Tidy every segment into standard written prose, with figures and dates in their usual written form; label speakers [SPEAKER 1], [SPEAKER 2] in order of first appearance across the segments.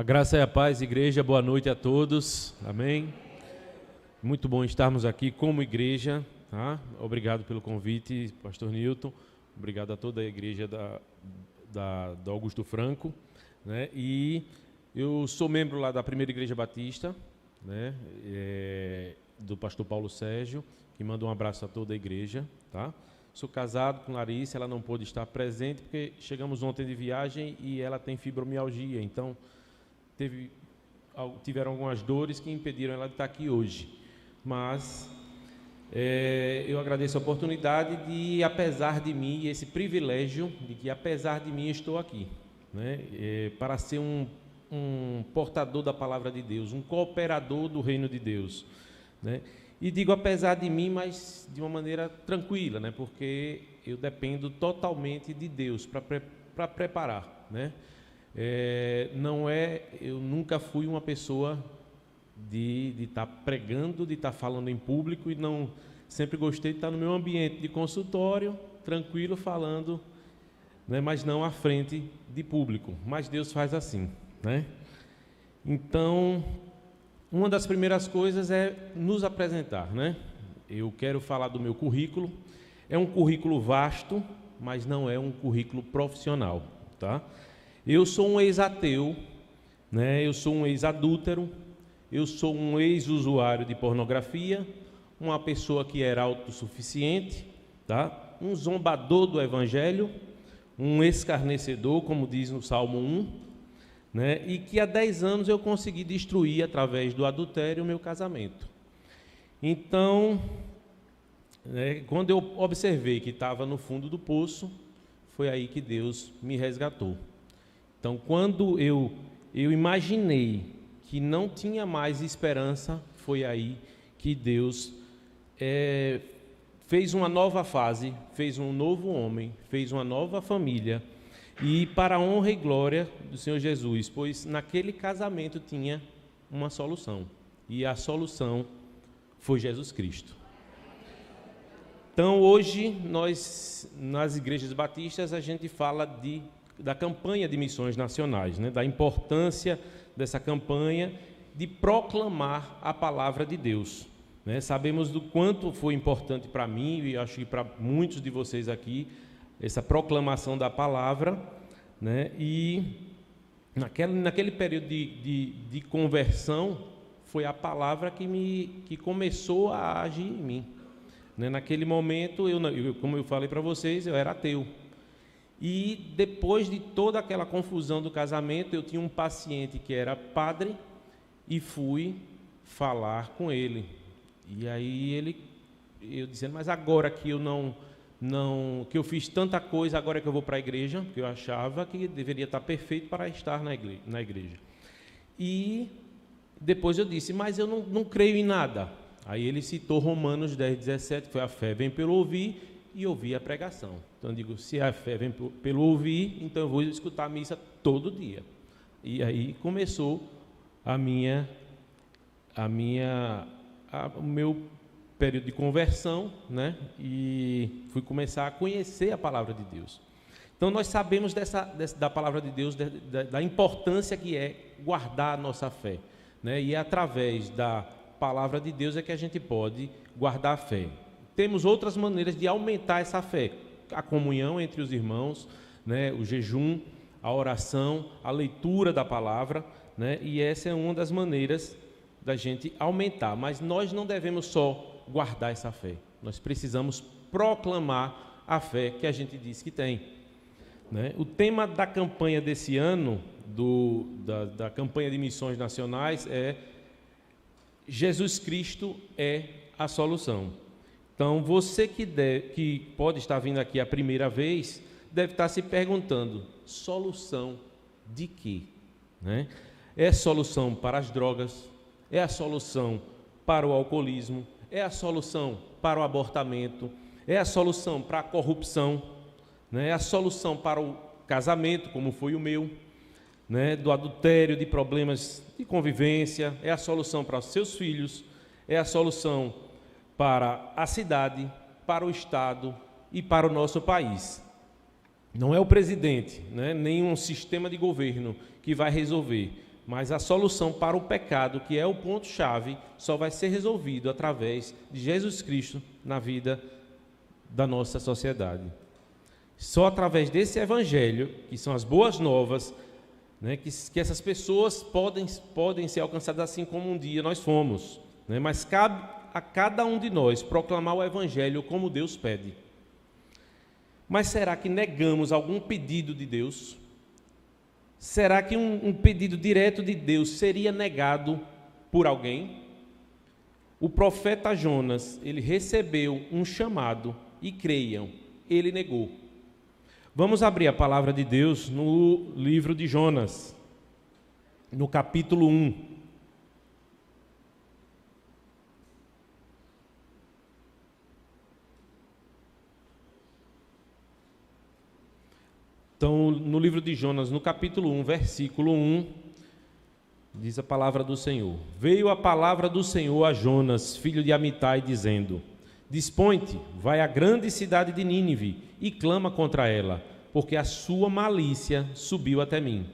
[SPEAKER 1] A graça e a paz, igreja, boa noite a todos, amém? Muito bom estarmos aqui como igreja, tá? Obrigado pelo convite, pastor Newton, obrigado a toda a igreja do Augusto Franco, né? E eu sou membro lá da Primeira Igreja Batista, né? Do pastor Paulo Sérgio, que manda um abraço a toda a igreja, tá? Sou casado com Larissa, ela não pôde estar presente porque chegamos ontem de viagem e ela tem fibromialgia, então tiveram algumas dores que impediram ela de estar aqui hoje. Mas eu agradeço a oportunidade de, apesar de mim, esse privilégio de que, apesar de mim, estou aqui, né? Para ser um portador da palavra de Deus, um cooperador do reino de Deus, né? E digo apesar de mim, mas de uma maneira tranquila, né? Porque eu dependo totalmente de Deus para preparar, né? Eu nunca fui uma pessoa de estar pregando, de estar falando em público, e não sempre gostei de estar no meu ambiente de consultório, tranquilo, falando, né? Mas não à frente de público. Mas Deus faz assim, né? Então, uma das primeiras coisas é nos apresentar, né? Eu quero falar do meu currículo. É um currículo vasto, mas não é um currículo profissional, tá? Eu sou um ex-ateu, né? Eu sou um ex-adúltero, eu sou um ex-usuário de pornografia, uma pessoa que era autossuficiente, tá? Um zombador do evangelho, um escarnecedor, como diz no Salmo 1, né? E que há 10 anos eu consegui destruir, através do adultério, o meu casamento. Então, quando eu observei que estava no fundo do poço, foi aí que Deus me resgatou. Então, quando eu imaginei que não tinha mais esperança, foi aí que Deus fez uma nova fase, fez um novo homem, fez uma nova família, e para a honra e glória do Senhor Jesus, pois naquele casamento tinha uma solução, e a solução foi Jesus Cristo. Então, hoje, nós, nas igrejas batistas, a gente fala da campanha de missões nacionais, né? Da importância dessa campanha de proclamar a palavra de Deus, né? Sabemos do quanto foi importante para mim, e acho que para muitos de vocês aqui, essa proclamação da palavra, né? E naquele período de conversão, foi a palavra que começou a agir em mim, né? Naquele momento, como eu falei para vocês, eu era ateu. E depois de toda aquela confusão do casamento, eu tinha um paciente que era padre e fui falar com ele. E aí eu dizendo, mas agora que que eu fiz tanta coisa, agora é que eu vou para a igreja, porque eu achava que deveria estar perfeito para estar na igreja. E depois eu disse, mas eu não creio em nada. Aí ele citou Romanos 10:17, que foi a fé vem pelo ouvir, e ouvir a pregação. Então eu digo, se a fé vem pelo ouvir, então eu vou escutar a missa todo dia. E aí começou o meu período de conversão, né? E fui começar a conhecer a palavra de Deus. Então nós sabemos da palavra de Deus, da importância que é guardar a nossa fé, né? E é através da palavra de Deus é que a gente pode guardar a fé. Temos outras maneiras de aumentar essa fé, a comunhão entre os irmãos, né? O jejum, a oração, a leitura da palavra, né? E essa é uma das maneiras da gente aumentar, mas nós não devemos só guardar essa fé, nós precisamos proclamar a fé que a gente diz que tem, né? O tema da campanha desse ano, da campanha de missões nacionais, é Jesus Cristo é a solução. Então, você que pode estar vindo aqui a primeira vez, deve estar se perguntando, solução de quê? Né? É solução para as drogas? É a solução para o alcoolismo? É a solução para o abortamento? É a solução para a corrupção? Né? É a solução para o casamento, como foi o meu, né? Do adultério, de problemas de convivência? É a solução para os seus filhos? É a solução para a cidade, para o Estado e para o nosso país. Não é o presidente, né, nem um sistema de governo que vai resolver, mas a solução para o pecado, que é o ponto-chave, só vai ser resolvido através de Jesus Cristo na vida da nossa sociedade. Só através desse evangelho, que são as boas novas, né, que essas pessoas podem ser alcançadas assim como um dia nós fomos, né, mas cabe a cada um de nós proclamar o evangelho como Deus pede. Mas será que negamos algum pedido de Deus? Será que um pedido direto de Deus seria negado por alguém? O profeta Jonas, ele recebeu um chamado e creiam, ele negou. Vamos abrir a palavra de Deus no livro de Jonas, no capítulo 1. Então, no livro de Jonas, no capítulo 1, versículo 1, diz a palavra do Senhor: Veio a palavra do Senhor a Jonas, filho de Amitai, dizendo: Dispõe-te, vai à grande cidade de Nínive e clama contra ela, porque a sua malícia subiu até mim.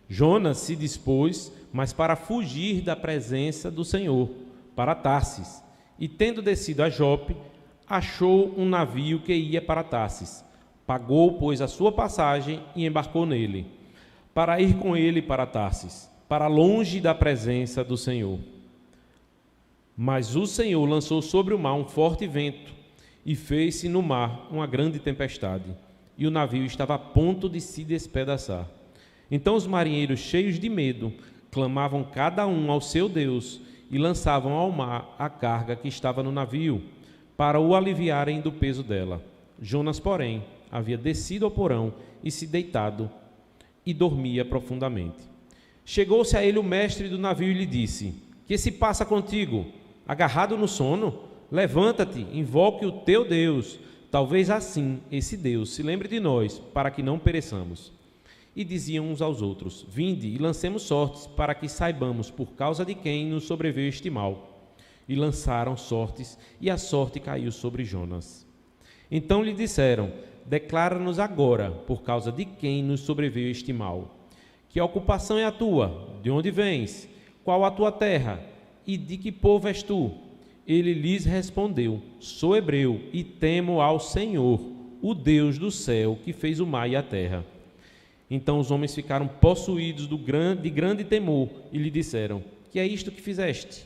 [SPEAKER 1] Jonas se dispôs, mas para fugir da presença do Senhor, para Tarsis, e tendo descido a Jope, achou um navio que ia para Tarsis. Pagou, pois, a sua passagem e embarcou nele, para ir com ele para Tarsis, para longe da presença do Senhor. Mas o Senhor lançou sobre o mar um forte vento, e fez-se no mar uma grande tempestade, e o navio estava a ponto de se despedaçar. Então os marinheiros, cheios de medo, clamavam cada um ao seu Deus, e lançavam ao mar a carga que estava no navio, para o aliviarem do peso dela. Jonas, porém, havia descido ao porão e se deitado, e dormia profundamente. Chegou-se a ele o mestre do navio e lhe disse: Que se passa contigo? Agarrado no sono? Levanta-te, invoque o teu Deus. Talvez assim esse Deus se lembre de nós, para que não pereçamos. E diziam uns aos outros: Vinde e lancemos sortes, para que saibamos por causa de quem nos sobreveio este mal. E lançaram sortes, e a sorte caiu sobre Jonas. Então lhe disseram: Declara-nos agora, por causa de quem nos sobreveio este mal. Que ocupação é a tua? De onde vens? Qual a tua terra? E de que povo és tu? Ele lhes respondeu: Sou hebreu e temo ao Senhor, o Deus do céu, que fez o mar e a terra. Então os homens ficaram possuídos de grande temor e lhe disseram: Que é isto que fizeste?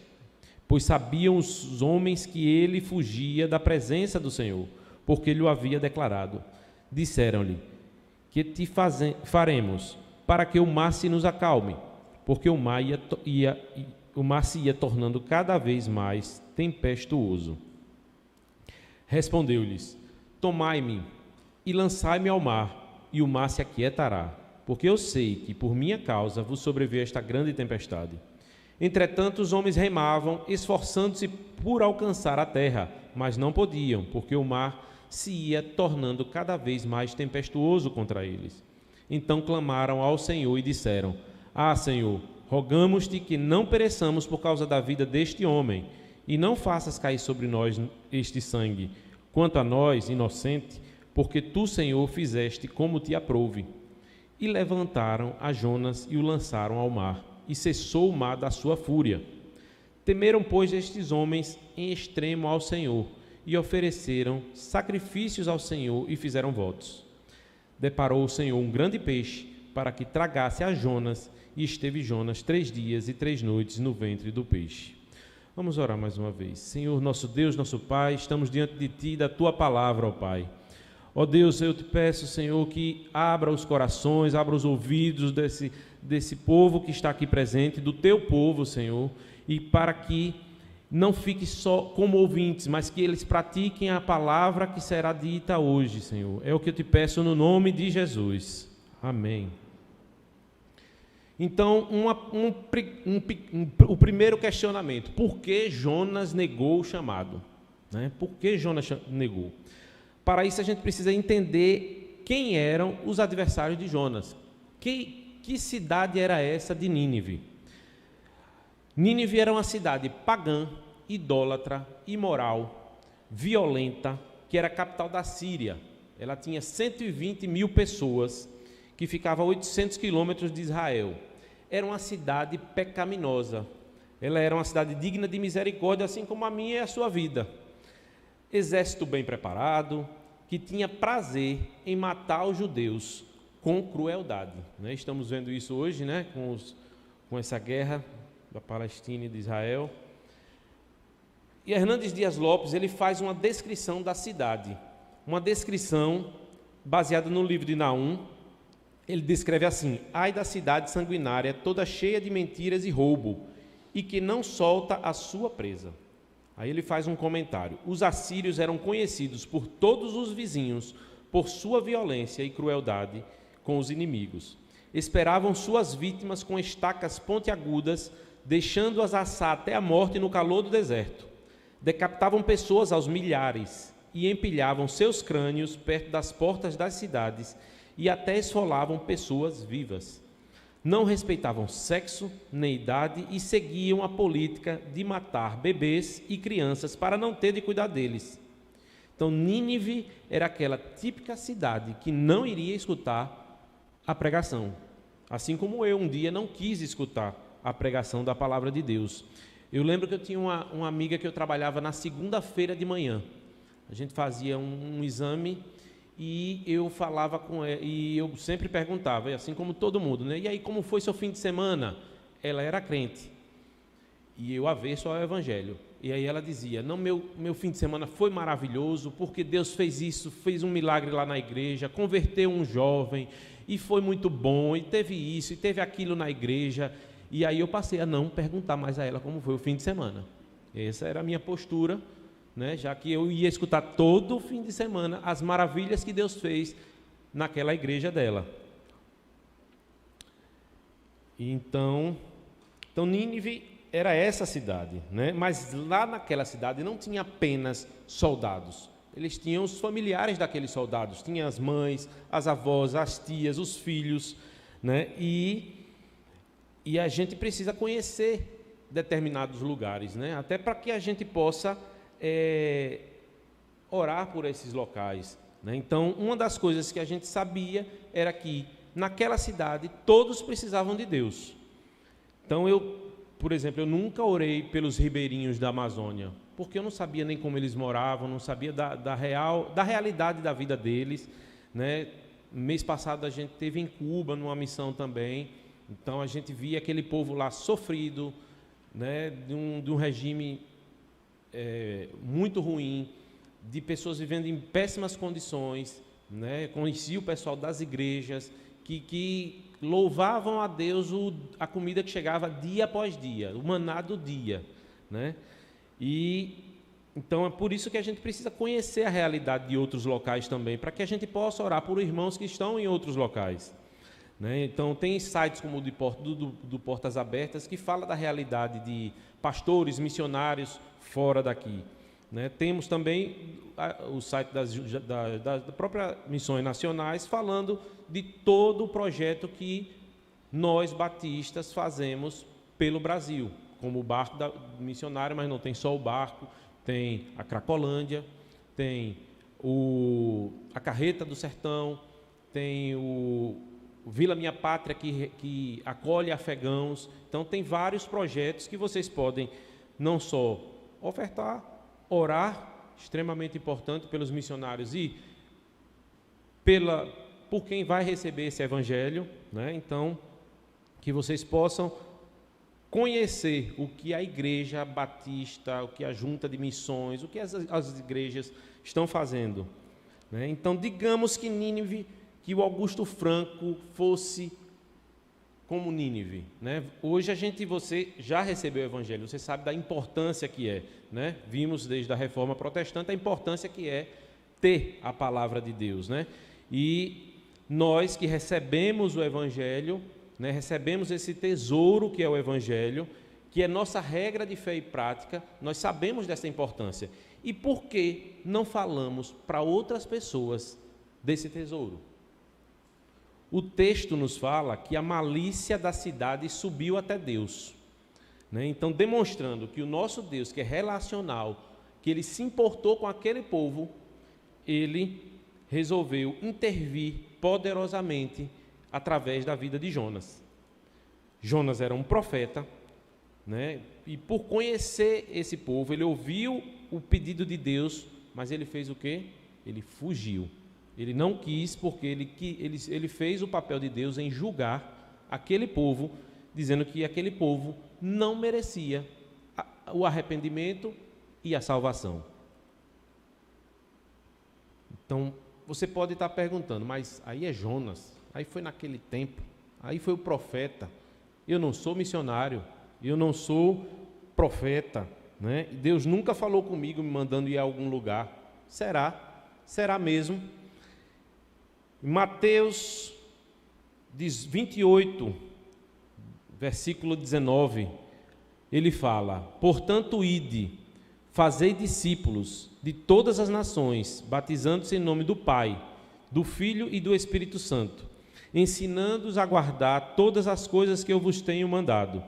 [SPEAKER 1] Pois sabiam os homens que ele fugia da presença do Senhor, porque ele o havia declarado. Disseram-lhe: Que te faremos, para que o mar se nos acalme? Porque o mar se ia tornando cada vez mais tempestuoso. Respondeu-lhes: Tomai-me e lançai-me ao mar, e o mar se aquietará, porque eu sei que por minha causa vos sobreveio esta grande tempestade. Entretanto, os homens remavam, esforçando-se por alcançar a terra, mas não podiam, porque o mar se ia tornando cada vez mais tempestuoso contra eles. Então clamaram ao Senhor e disseram: Ah, Senhor, rogamos-te que não pereçamos por causa da vida deste homem, e não faças cair sobre nós este sangue. Quanto a nós, inocente, porque tu, Senhor, fizeste como te aprouve. E levantaram a Jonas e o lançaram ao mar, e cessou o mar da sua fúria. Temeram, pois, estes homens em extremo ao Senhor, e ofereceram sacrifícios ao Senhor e fizeram votos. Deparou o Senhor um grande peixe para que tragasse a Jonas, e esteve Jonas 3 dias e 3 noites no ventre do peixe. Vamos orar mais uma vez. Senhor, nosso Deus, nosso Pai, estamos diante de Ti e da Tua palavra, ó Pai. Ó Deus, eu te peço, Senhor, que abra os corações, abra os ouvidos desse povo que está aqui presente, do Teu povo, Senhor, e para que não fique só como ouvintes, mas que eles pratiquem a palavra que será dita hoje, Senhor. É o que eu te peço no nome de Jesus. Amém. Então, o primeiro questionamento: por que Jonas negou o chamado? Né? Por que Jonas negou? Para isso, a gente precisa entender quem eram os adversários de Jonas. Que cidade era essa de Nínive? Nínive era uma cidade pagã, idólatra, imoral, violenta, que era a capital da Síria. Ela tinha 120 mil pessoas, que ficava a 800 quilômetros de Israel. era uma cidade pecaminosa. Ela era uma cidade digna de misericórdia, assim como a minha e a sua vida. Exército bem preparado, que tinha prazer em matar os judeus com crueldade. Né? Estamos vendo isso hoje, né? com essa guerra da Palestina e de Israel. E Hernandes Dias Lopes, ele faz uma descrição da cidade, uma descrição baseada no livro de Naum. Ele descreve assim: ai da cidade sanguinária, toda cheia de mentiras e roubo, e que não solta a sua presa. Aí ele faz um comentário: os assírios eram conhecidos por todos os vizinhos por sua violência e crueldade com os inimigos. Esperavam suas vítimas com estacas pontiagudas, deixando-as assar até a morte no calor do deserto. Decapitavam pessoas aos milhares e empilhavam seus crânios perto das portas das cidades e até esfolavam pessoas vivas. Não respeitavam sexo nem idade e seguiam a política de matar bebês e crianças para não ter de cuidar deles. Então, Nínive era aquela típica cidade que não iria escutar a pregação. Assim como eu um dia não quis escutar a pregação da palavra de Deus. Eu lembro que eu tinha uma amiga que eu trabalhava na segunda-feira de manhã. A gente fazia um exame e eu falava com ela, e eu sempre perguntava, assim como todo mundo, né? E aí, como foi seu fim de semana? Ela era crente, e eu avesso ao evangelho. E aí ela dizia: não, meu fim de semana foi maravilhoso, porque Deus fez isso, fez um milagre lá na igreja, converteu um jovem, e foi muito bom, e teve isso, e teve aquilo na igreja. E aí eu passei a não perguntar mais a ela como foi o fim de semana. Essa era a minha postura, né, já que eu ia escutar todo o fim de semana as maravilhas que Deus fez naquela igreja dela. Então Nínive era essa cidade, né? Mas lá naquela cidade não tinha apenas soldados. Eles tinham os familiares daqueles soldados, tinham as mães, as avós, as tias, os filhos, né? E a gente precisa conhecer determinados lugares, né? Até para que a gente possa orar por esses locais, né? Então, uma das coisas que a gente sabia era que naquela cidade todos precisavam de Deus. Então, por exemplo, eu nunca orei pelos ribeirinhos da Amazônia, porque eu não sabia nem como eles moravam, não sabia da realidade da vida deles, né? Mês passado a gente teve em Cuba, numa missão também, então a gente via aquele povo lá sofrido, né? de um regime muito ruim, de pessoas vivendo em péssimas condições, né? Conheci o pessoal das igrejas que louvavam a Deus a comida que chegava dia após dia, o maná do dia, né? E então é por isso que a gente precisa conhecer a realidade de outros locais também, para que a gente possa orar por irmãos que estão em outros locais, né? Então tem sites como o do Portas Abertas, que fala da realidade de pastores, missionários fora daqui, né? Temos também o site das próprias Missões Nacionais, falando de todo o projeto que nós batistas fazemos pelo Brasil, como o barco missionário, mas não tem só o barco, tem a Cracolândia, tem a Carreta do Sertão, tem o Vila Minha Pátria, que acolhe afegãos. Então tem vários projetos que vocês podem não só ofertar, orar, extremamente importante, pelos missionários e por quem vai receber esse evangelho, né? Então, que vocês possam conhecer o que a igreja batista, o que a junta de missões, o que as igrejas estão fazendo, né? Então, digamos que Nínive, que o Augusto Franco fosse como Nínive, né? Hoje você já recebeu o evangelho, você sabe da importância que é, né? Vimos desde a Reforma Protestante a importância que é ter a palavra de Deus, né? E nós que recebemos o evangelho, né, recebemos esse tesouro que é o evangelho, que é nossa regra de fé e prática, nós sabemos dessa importância. E por que não falamos para outras pessoas desse tesouro? O texto nos fala que a malícia da cidade subiu até Deus, né? Então, demonstrando que o nosso Deus, que é relacional, que ele se importou com aquele povo, ele resolveu intervir poderosamente através da vida de Jonas. Jonas era um profeta, né? E por conhecer esse povo, ele ouviu o pedido de Deus, mas ele fez o quê? Ele fugiu. Ele não quis, porque ele fez o papel de Deus em julgar aquele povo, dizendo que aquele povo não merecia o arrependimento e a salvação. Então, você pode estar perguntando, mas aí é Jonas, aí foi naquele tempo, aí foi o profeta. Eu não sou missionário, eu não sou profeta, né? Deus nunca falou comigo me mandando ir a algum lugar. Será? Será mesmo? Mateus 28, versículo 19, ele fala: portanto, ide, fazei discípulos de todas as nações, batizando-se em nome do Pai, do Filho e do Espírito Santo, ensinando-os a guardar todas as coisas que eu vos tenho mandado.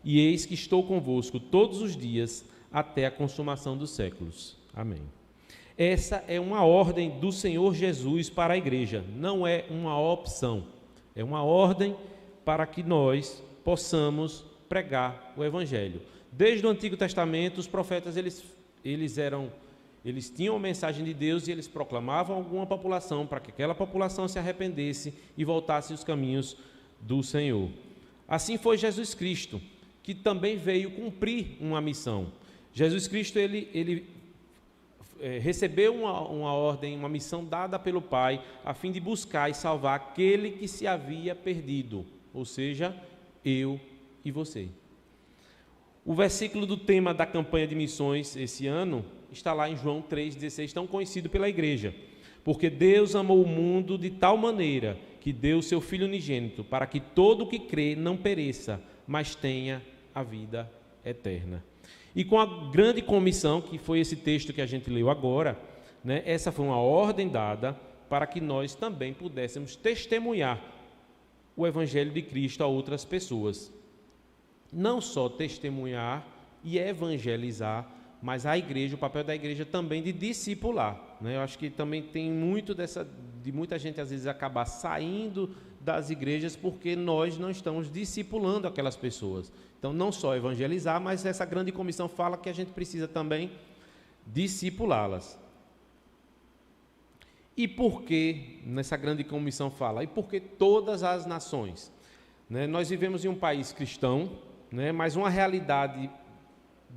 [SPEAKER 1] E eis que estou convosco todos os dias, até a consumação dos séculos. Amém. Essa é uma ordem do Senhor Jesus para a igreja, não é uma opção, é uma ordem para que nós possamos pregar o Evangelho. Desde o Antigo Testamento, os profetas eles tinham a mensagem de Deus e eles proclamavam a alguma população para que aquela população se arrependesse e voltasse aos caminhos do Senhor. Assim foi Jesus Cristo, que também veio cumprir uma missão. Jesus Cristo ele recebeu uma ordem, uma missão dada pelo Pai, a fim de buscar e salvar aquele que se havia perdido, ou seja, eu e você. O versículo do tema da campanha de missões esse ano está lá em João 3,16, tão conhecido pela igreja. Porque Deus amou o mundo de tal maneira que deu o seu Filho unigênito, para que todo o que crê não pereça, mas tenha a vida eterna. E com a grande comissão, que foi esse texto que a gente leu agora, né, essa foi uma ordem dada para que nós também pudéssemos testemunhar o Evangelho de Cristo a outras pessoas. Não só testemunhar e evangelizar, mas a igreja, o papel da igreja também de discipular, né? Eu acho que também tem muito de muita gente às vezes acabar saindo das igrejas porque nós não estamos discipulando aquelas pessoas. Então, não só evangelizar, mas essa grande comissão fala que a gente precisa também discipulá-las. E por que nessa grande comissão fala? E por que todas as nações? Né? Nós vivemos em um país cristão, né? Mas uma realidade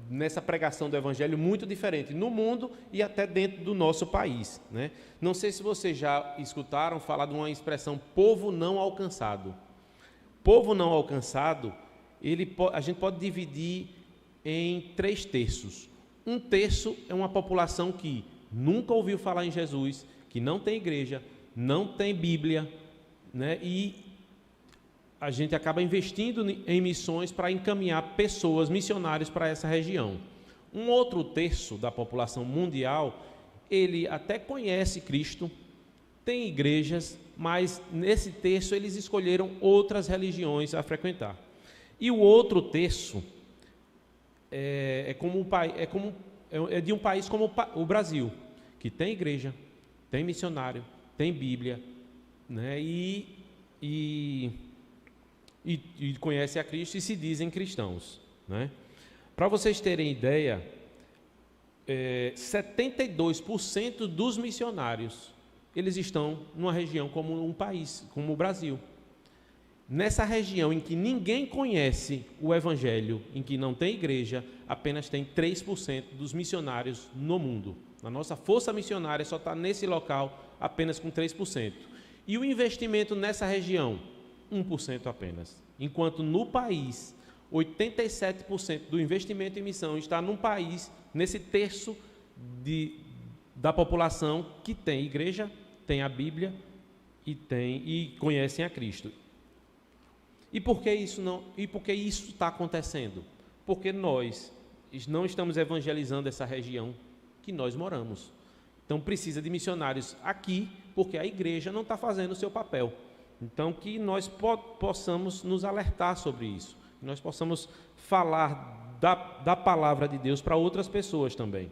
[SPEAKER 1] nessa pregação do Evangelho muito diferente no mundo e até dentro do nosso país, né? Não sei se vocês já escutaram falar de uma expressão povo não alcançado. Povo não alcançado, a gente pode dividir em 3 terços. Um terço é uma população que nunca ouviu falar em Jesus, que não tem igreja, não tem Bíblia, né? E a gente acaba investindo em missões para encaminhar pessoas, missionários para essa região. Um outro terço da população mundial, ele até conhece Cristo, tem igrejas, mas nesse terço eles escolheram outras religiões a frequentar. E o outro terço é de um país como o Brasil, que tem igreja, tem missionário, tem Bíblia, né? E conhecem a Cristo e se dizem cristãos, né? Para vocês terem ideia, 72% dos missionários, eles estão numa região como um país, como o Brasil. Nessa região em que ninguém conhece o Evangelho, em que não tem igreja, apenas tem 3% dos missionários no mundo. A nossa força missionária só está nesse local apenas com 3%. E o investimento nessa região? 1% apenas. Enquanto no país, 87% do investimento em missão está num país, nesse terço da população que tem igreja, tem a Bíblia e conhecem a Cristo. E por que isso está acontecendo? Porque nós não estamos evangelizando essa região que nós moramos. Então precisa de missionários aqui, porque a igreja não está fazendo o seu papel. Então, que nós possamos nos alertar sobre isso, que nós possamos falar da palavra de Deus para outras pessoas também.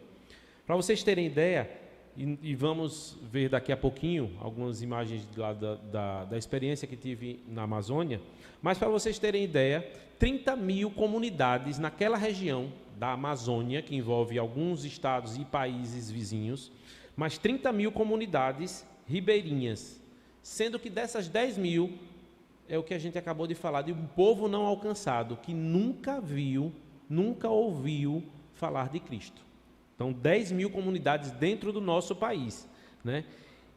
[SPEAKER 1] Para vocês terem ideia, E vamos ver daqui a pouquinho algumas imagens lá da experiência que tive na Amazônia. Mas para vocês terem ideia, 30 mil comunidades naquela região da Amazônia, que envolve alguns estados e países vizinhos, mas 30 mil comunidades ribeirinhas, sendo que dessas 10 mil, é o que a gente acabou de falar, de um povo não alcançado, que nunca viu, nunca ouviu falar de Cristo. Então, 10 mil comunidades dentro do nosso país, né?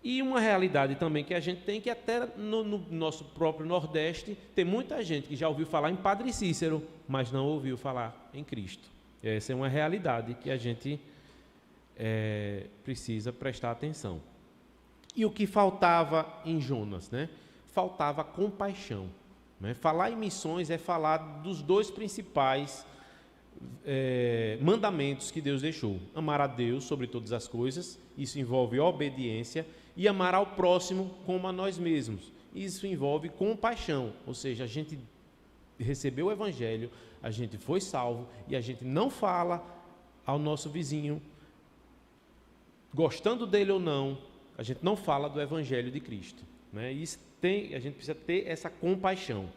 [SPEAKER 1] E uma realidade também que a gente tem, que até no nosso próprio Nordeste, tem muita gente que já ouviu falar em Padre Cícero, mas não ouviu falar em Cristo. Essa é uma realidade que a gente precisa prestar atenção. E o que faltava em Jonas, né? Faltava compaixão, né? Falar em missões é falar dos dois principais mandamentos que Deus deixou: amar a Deus sobre todas as coisas, isso envolve obediência, e amar ao próximo como a nós mesmos, isso envolve compaixão. Ou seja, a gente recebeu o Evangelho, a gente foi salvo, e a gente não fala ao nosso vizinho, gostando dele ou não, a gente não fala do Evangelho de Cristo, né? A gente precisa ter essa compaixão.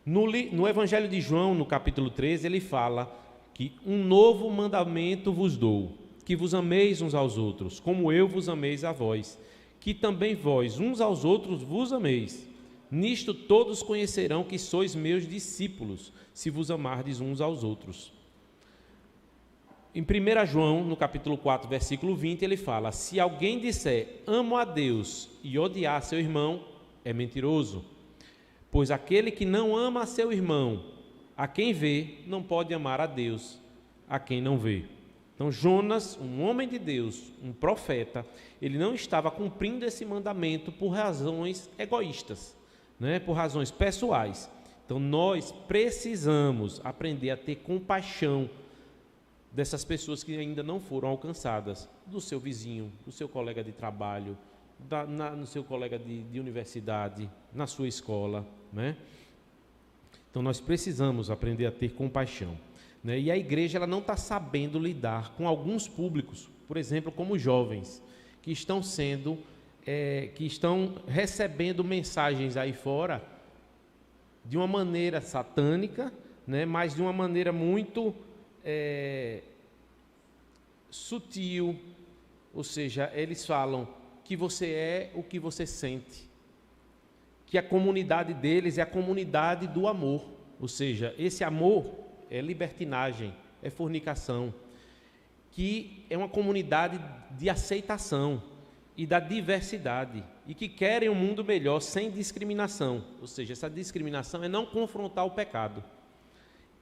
[SPEAKER 1] No Evangelho de João, no capítulo 13, ele fala que um novo mandamento vos dou, que vos ameis uns aos outros, como eu vos ameis a vós, que também vós uns aos outros vos ameis. Nisto todos conhecerão que sois meus discípulos, se vos amardes uns aos outros. Em 1 João, no capítulo 4, versículo 20, ele fala: se alguém disser amo a Deus e odiar seu irmão, é mentiroso, pois aquele que não ama a seu irmão, a quem vê, não pode amar a Deus, a quem não vê. Então Jonas, um homem de Deus, um profeta, ele não estava cumprindo esse mandamento por razões egoístas, né? Por razões pessoais. Então nós precisamos aprender a ter compaixão dessas pessoas que ainda não foram alcançadas, do seu vizinho, do seu colega de trabalho, no seu colega de universidade, na sua escola, né? Então nós precisamos aprender a ter compaixão, né? E a igreja ela não está sabendo lidar com alguns públicos, por exemplo, como jovens, que estão recebendo mensagens aí fora de uma maneira satânica, né? Mas de uma maneira muito sutil. Ou seja, eles falam que você é o que você sente, que a comunidade deles é a comunidade do amor, ou seja, esse amor é libertinagem, é fornicação, que é uma comunidade de aceitação e da diversidade, e que querem um mundo melhor sem discriminação, ou seja, essa discriminação é não confrontar o pecado.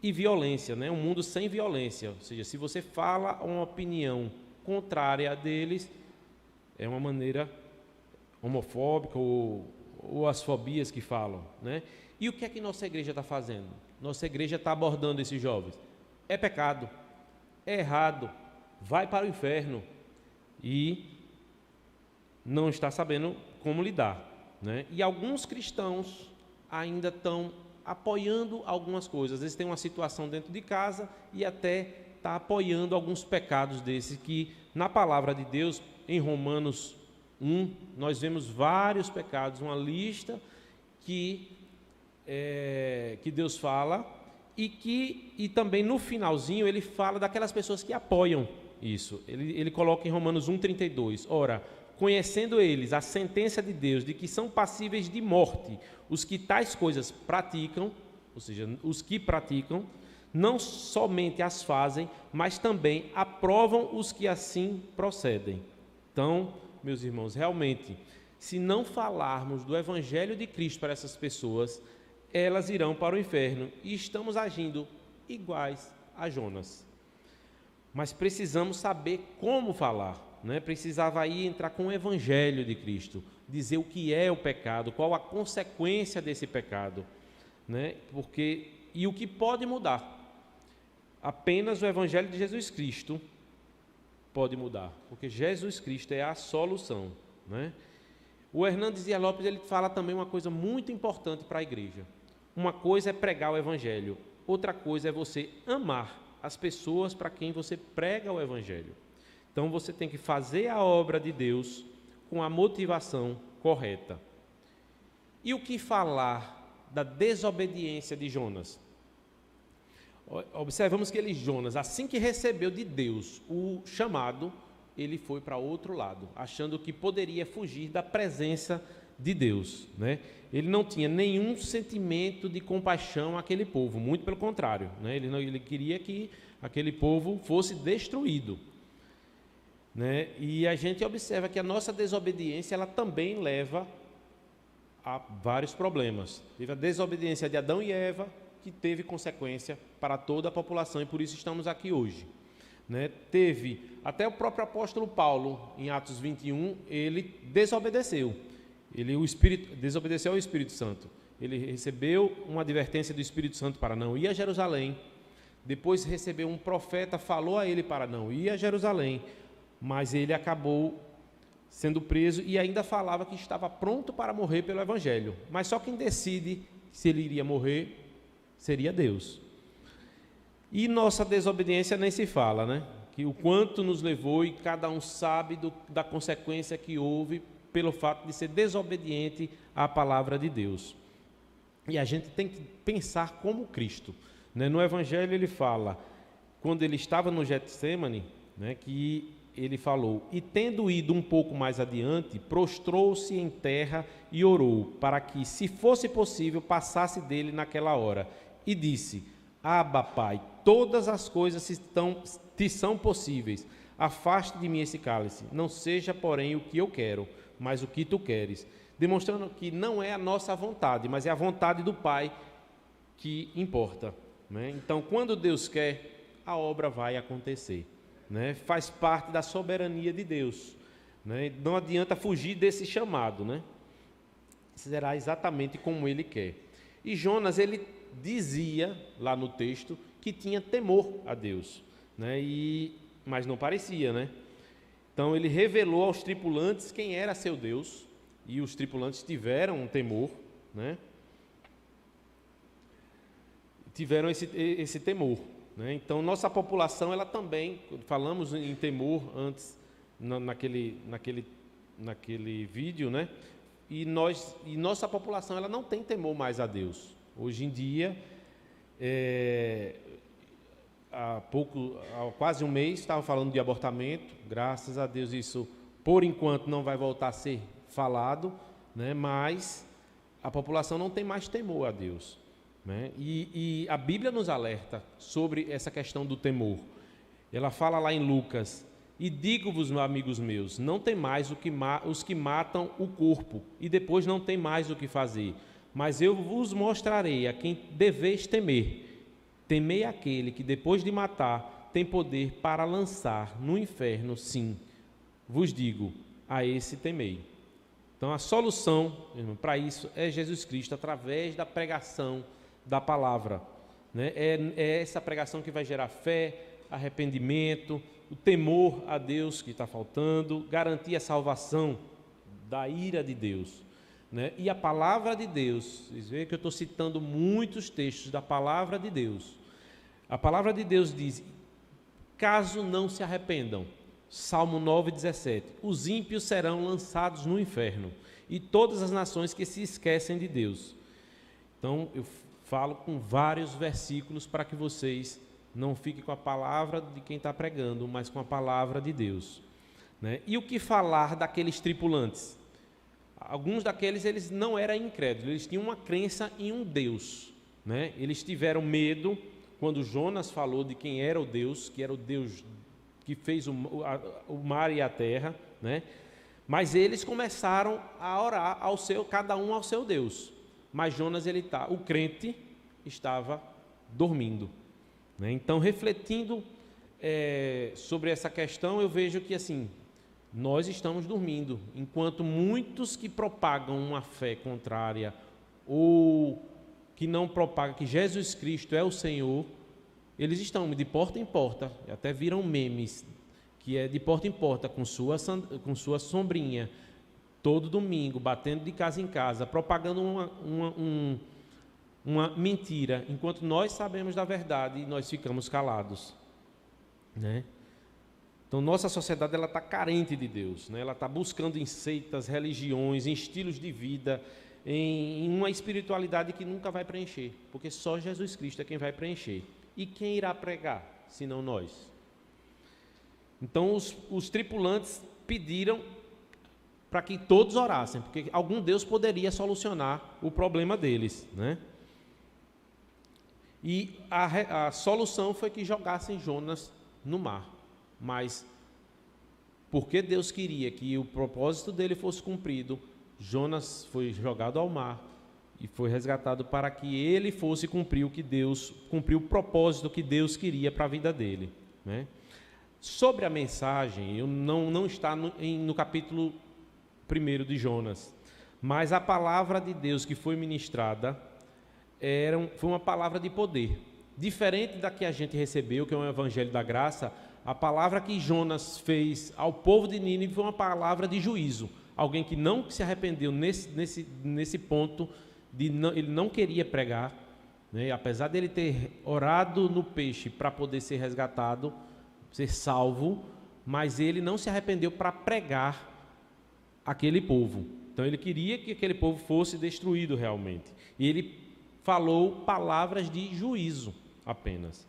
[SPEAKER 1] E violência, né? Um mundo sem violência, ou seja, se você fala uma opinião contrária a deles, é uma maneira homofóbica ou as fobias que falam, né? E o que é que nossa igreja está fazendo? Nossa igreja está abordando esses jovens. É pecado, é errado, vai para o inferno, e não está sabendo como lidar, né? E alguns cristãos ainda estão apoiando algumas coisas. Às vezes tem uma situação dentro de casa e até está apoiando alguns pecados desses que, na palavra de Deus, em Romanos 1, nós vemos vários pecados, uma lista que Deus fala, e também no finalzinho ele fala daquelas pessoas que apoiam isso. Ele coloca em Romanos 1,32, ora, conhecendo eles a sentença de Deus, de que são passíveis de morte os que tais coisas praticam, ou seja, os que praticam, não somente as fazem, mas também aprovam os que assim procedem. Então, meus irmãos, realmente, se não falarmos do Evangelho de Cristo para essas pessoas, elas irão para o inferno, e estamos agindo iguais a Jonas. Mas precisamos saber como falar, né? Precisava aí entrar com o Evangelho de Cristo, dizer o que é o pecado, qual a consequência desse pecado, né? E o que pode mudar. Apenas o Evangelho de Jesus Cristo pode mudar, porque Jesus Cristo é a solução, né? O Hernandes Dias Lopes, ele fala também uma coisa muito importante para a igreja. Uma coisa é pregar o Evangelho, outra coisa é você amar as pessoas para quem você prega o Evangelho. Então você tem que fazer a obra de Deus com a motivação correta. E o que falar da desobediência de Jonas? Observamos que Jonas, assim que recebeu de Deus o chamado, ele foi para outro lado, achando que poderia fugir da presença de Deus, né? Ele não tinha nenhum sentimento de compaixão àquele povo, muito pelo contrário, né? Ele queria que aquele povo fosse destruído, né? E a gente observa que a nossa desobediência, ela também leva a vários problemas. Teve a desobediência de Adão e Eva, que teve consequência para toda a população, e por isso estamos aqui hoje, né? Teve até o próprio apóstolo Paulo, em Atos 21, ele desobedeceu. Desobedeceu ao Espírito Santo. Ele recebeu uma advertência do Espírito Santo para não ir a Jerusalém. Depois recebeu um profeta, falou a ele para não ir a Jerusalém, mas ele acabou sendo preso e ainda falava que estava pronto para morrer pelo Evangelho. Mas só quem decide se ele iria morrer seria Deus. E nossa desobediência nem se fala, né? Que o quanto nos levou, e cada um sabe da consequência que houve pelo fato de ser desobediente à palavra de Deus. E a gente tem que pensar como Cristo, né? No Evangelho ele fala, quando ele estava no Getsêmani, né, que ele falou, e tendo ido um pouco mais adiante, prostrou-se em terra e orou, para que, se fosse possível, passasse dele naquela hora. E disse, Abba, Pai, todas as coisas te são possíveis, afaste de mim esse cálice, não seja, porém, o que eu quero, mas o que tu queres, demonstrando que não é a nossa vontade, mas é a vontade do Pai que importa, né? Então, quando Deus quer, a obra vai acontecer, né? Faz parte da soberania de Deus, né? Não adianta fugir desse chamado, né? Será exatamente como Ele quer. E Jonas, ele dizia lá no texto que tinha temor a Deus, né? Mas não parecia, né? Então ele revelou aos tripulantes quem era seu Deus, e os tripulantes tiveram um temor, né? Tiveram esse temor, né? Então nossa população, ela também, falamos em temor antes naquele vídeo, né? E nossa população, ela não tem temor mais a Deus. Hoje em dia, há quase um mês, estava falando de abortamento. Graças a Deus isso, por enquanto, não vai voltar a ser falado, né? Mas a população não tem mais temor a Deus, né? E a Bíblia nos alerta sobre essa questão do temor. Ela fala lá em Lucas, e digo-vos, amigos meus, não tem mais os que matam o corpo, e depois não tem mais o que fazer, mas eu vos mostrarei a quem deveis temer. Temei aquele que, depois de matar, tem poder para lançar no inferno, sim, vos digo, a esse temei. Então, a solução, irmão, para isso é Jesus Cristo, através da pregação da palavra, né? É essa pregação que vai gerar fé, arrependimento, o temor a Deus que está faltando, garantir a salvação da ira de Deus, né? E a palavra de Deus, vocês veem que eu estou citando muitos textos da palavra de Deus. A palavra de Deus diz, caso não se arrependam, Salmo 9,17, os ímpios serão lançados no inferno, e todas as nações que se esquecem de Deus. Então, eu falo com vários versículos para que vocês não fiquem com a palavra de quem está pregando, mas com a palavra de Deus, né? E o que falar daqueles tripulantes? Alguns daqueles, eles não eram incrédulos, eles tinham uma crença em um Deus, né? Eles tiveram medo quando Jonas falou de quem era o Deus, que era o Deus que fez o mar e a terra, né? Mas eles começaram a orar cada um ao seu Deus. Mas Jonas, o crente estava dormindo, né? Então, refletindo sobre essa questão, eu vejo que assim, nós estamos dormindo, enquanto muitos que propagam uma fé contrária ou que não propagam que Jesus Cristo é o Senhor, eles estão de porta em porta, até viram memes, que é de porta em porta, com sua sombrinha, todo domingo, batendo de casa em casa, propagando uma mentira, enquanto nós sabemos da verdade e nós ficamos calados, né? Então, nossa sociedade ela está carente de Deus, né? Ela está buscando em seitas, religiões, em estilos de vida, em uma espiritualidade que nunca vai preencher, porque só Jesus Cristo é quem vai preencher. E quem irá pregar, senão nós? Então, os tripulantes pediram para que todos orassem, porque algum Deus poderia solucionar o problema deles, né? E a solução foi que jogassem Jonas no mar. Mas, porque Deus queria que o propósito dele fosse cumprido, Jonas foi jogado ao mar e foi resgatado para que ele fosse cumprir o propósito que Deus queria para a vida dele, né? Sobre a mensagem, não está no capítulo 1 de Jonas, mas a palavra de Deus que foi ministrada foi uma palavra de poder, diferente da que a gente recebeu, que é o evangelho da graça. A palavra que Jonas fez ao povo de Nínive foi uma palavra de juízo. Alguém que não se arrependeu nesse ponto, ele não queria pregar, né? Apesar dele ter orado no peixe para poder ser resgatado, ser salvo, mas ele não se arrependeu para pregar aquele povo. Então ele queria que aquele povo fosse destruído realmente. E ele falou palavras de juízo apenas,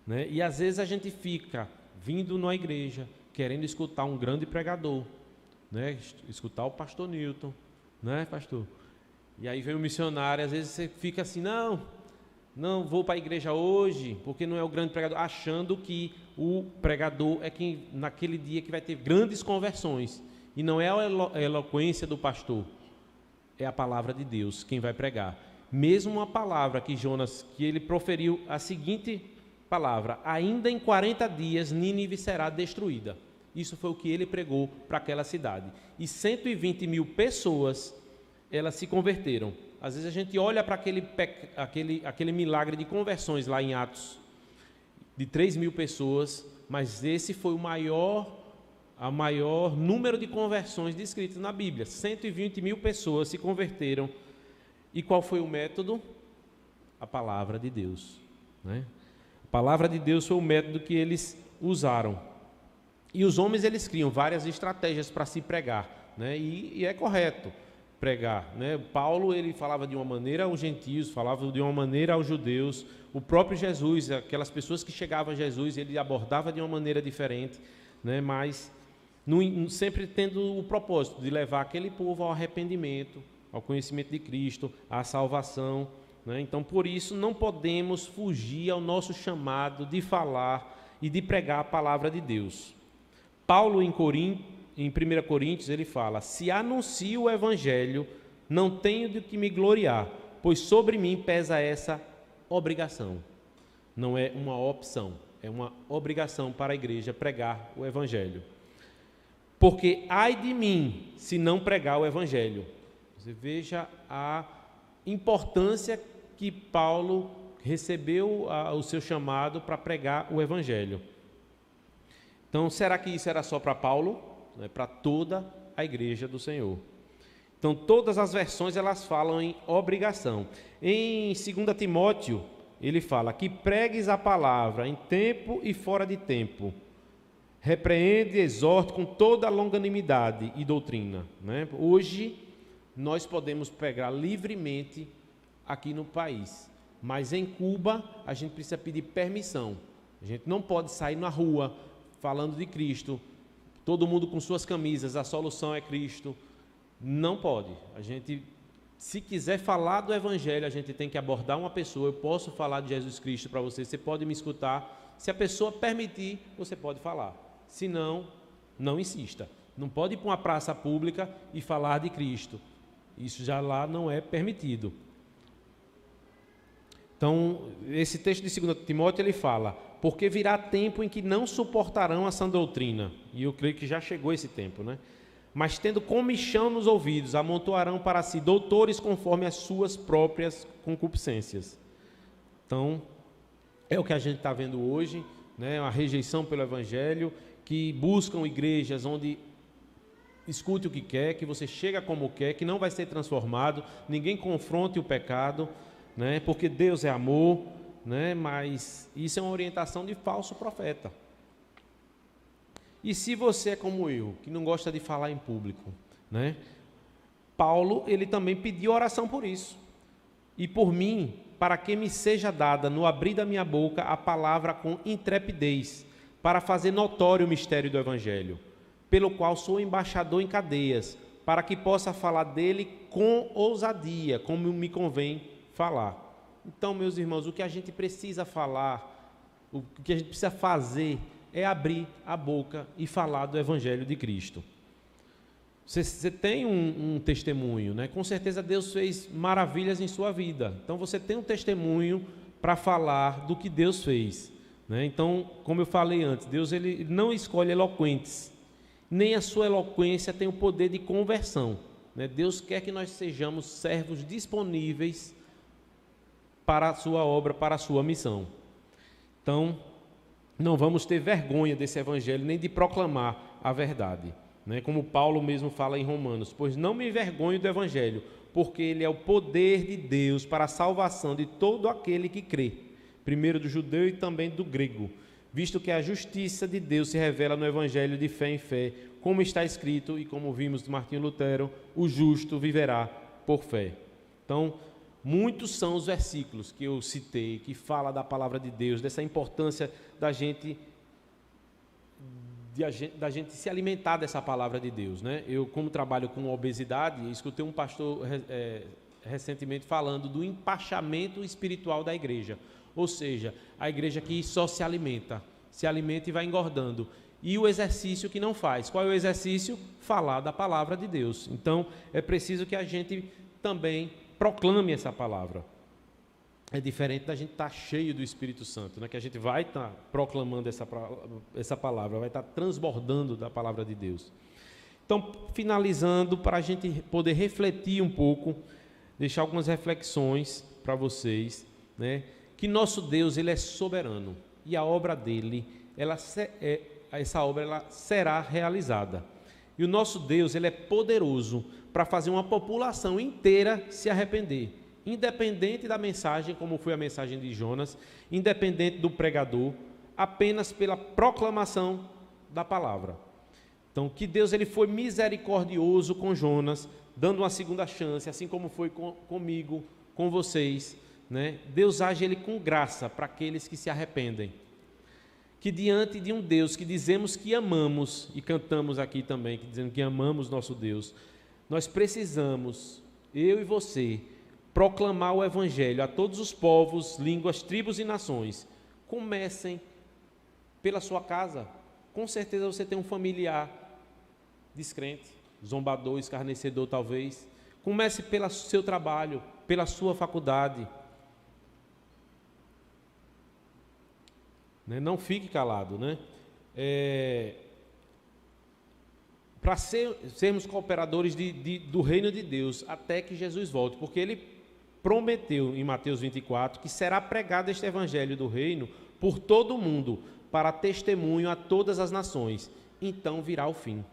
[SPEAKER 1] né? E às vezes a gente fica vindo na igreja querendo escutar um grande pregador, né? Escutar o pastor Newton, né, pastor? E aí vem o missionário, às vezes você fica assim, não vou para a igreja hoje, porque não é o grande pregador, achando que o pregador é quem naquele dia que vai ter grandes conversões. E não é a eloquência do pastor, é a palavra de Deus quem vai pregar. Mesmo uma palavra que ele proferiu a seguinte palavra: ainda em 40 dias Nínive será destruída. Isso foi o que ele pregou para aquela cidade. E 120 mil pessoas, elas se converteram. Às vezes a gente olha para aquele milagre de conversões lá em Atos, de 3 mil pessoas, mas esse foi o maior número de conversões descritas na Bíblia. 120 mil pessoas se converteram. E qual foi o método? A palavra de Deus, né? A palavra de Deus foi o método que eles usaram. E os homens, eles criam várias estratégias para se pregar, né? E é correto pregar, né? Paulo, ele falava de uma maneira aos gentios, falava de uma maneira aos judeus. O próprio Jesus, aquelas pessoas que chegavam a Jesus, ele abordava de uma maneira diferente, né? Mas sempre tendo o propósito de levar aquele povo ao arrependimento, ao conhecimento de Cristo, à salvação, né? Então, por isso, não podemos fugir ao nosso chamado de falar e de pregar a palavra de Deus. Paulo, em 1 Coríntios, ele fala: se anuncio o evangelho, não tenho de que me gloriar, pois sobre mim pesa essa obrigação. Não é uma opção, é uma obrigação para a igreja pregar o evangelho. Porque ai de mim se não pregar o evangelho. Você veja a importância que Paulo recebeu o seu chamado para pregar o evangelho. Então, será que isso era só para Paulo? Não é para toda a igreja do Senhor. Então, todas as versões elas falam em obrigação. Em 2 Timóteo, ele fala que pregues a palavra em tempo e fora de tempo. Repreende e exorte com toda a longanimidade e doutrina, né? Hoje, nós podemos pregar livremente aqui no país, mas em Cuba a gente precisa pedir permissão. A gente não pode sair na rua falando de Cristo, todo mundo com suas camisas, a solução é Cristo. Não pode. A gente, se quiser falar do evangelho, a gente tem que abordar uma pessoa. Eu posso falar de Jesus Cristo para você, você pode me escutar. Se a pessoa permitir, você pode falar. Se não, não insista. Não pode ir para uma praça pública e falar de Cristo. Isso já lá não é permitido. Então, esse texto de 2 Timóteo, ele fala: porque virá tempo em que não suportarão a sã doutrina. E eu creio que já chegou esse tempo, né? Mas tendo comichão nos ouvidos, amontoarão para si doutores conforme as suas próprias concupiscências. Então, é o que a gente está vendo hoje, né? A rejeição pelo evangelho, que buscam igrejas onde escute o que quer, que você chega como quer, que não vai ser transformado, ninguém confronte o pecado, né? Porque Deus é amor, né? Mas isso é uma orientação de falso profeta. E se você é como eu, que não gosta de falar em público, né? Paulo, ele também pediu oração por isso. E por mim, para que me seja dada no abrir da minha boca a palavra com intrepidez, para fazer notório o mistério do Evangelho, pelo qual sou embaixador em cadeias, para que possa falar dele com ousadia, como me convém falar. Então, meus irmãos, o que a gente precisa falar, o que a gente precisa fazer é abrir a boca e falar do Evangelho de Cristo. Você tem um testemunho, né? Com certeza Deus fez maravilhas em sua vida. Então você tem um testemunho para falar do que Deus fez, né? Então, como eu falei antes, Deus ele não escolhe eloquentes, nem a sua eloquência tem o poder de conversão, né? Deus quer que nós sejamos servos disponíveis para a sua obra, para a sua missão. Então, não vamos ter vergonha desse evangelho, nem de proclamar a verdade, né? Como Paulo mesmo fala em Romanos, pois não me envergonho do evangelho, porque ele é o poder de Deus para a salvação de todo aquele que crê, primeiro do judeu e também do grego, visto que a justiça de Deus se revela no evangelho de fé em fé, como está escrito e como vimos de Martinho Lutero, o justo viverá por fé. Então, muitos são os versículos que eu citei, que fala da palavra de Deus, dessa importância da gente se alimentar dessa palavra de Deus, né? Eu, como trabalho com obesidade, escutei um pastor recentemente falando do empachamento espiritual da igreja, ou seja, a igreja que só se alimenta e vai engordando, e o exercício que não faz. Qual é o exercício? Falar da palavra de Deus. Então, é preciso que a gente também proclame essa palavra. É diferente da gente estar cheio do Espírito Santo, né? Que a gente vai estar proclamando essa palavra, vai estar transbordando da palavra de Deus. Então, finalizando, para a gente poder refletir um pouco, deixar algumas reflexões para vocês, né? Que nosso Deus, ele é soberano, e a obra dele, essa obra ela será realizada. E o nosso Deus, ele é poderoso para fazer uma população inteira se arrepender, independente da mensagem, como foi a mensagem de Jonas, independente do pregador, apenas pela proclamação da palavra. Então, que Deus ele foi misericordioso com Jonas, dando uma segunda chance, assim como foi comigo, com vocês, né? Deus age ele com graça para aqueles que se arrependem. Que diante de um Deus que dizemos que amamos, e cantamos aqui também, que dizendo que amamos nosso Deus, nós precisamos, eu e você, proclamar o Evangelho a todos os povos, línguas, tribos e nações. Comecem pela sua casa. Com certeza você tem um familiar descrente, zombador, escarnecedor talvez. Comece pelo seu trabalho, pela sua faculdade. Não fique calado, né? Para sermos cooperadores do reino de Deus até que Jesus volte, porque ele prometeu em Mateus 24 que será pregado este evangelho do reino por todo o mundo, para testemunho a todas as nações. Então virá o fim,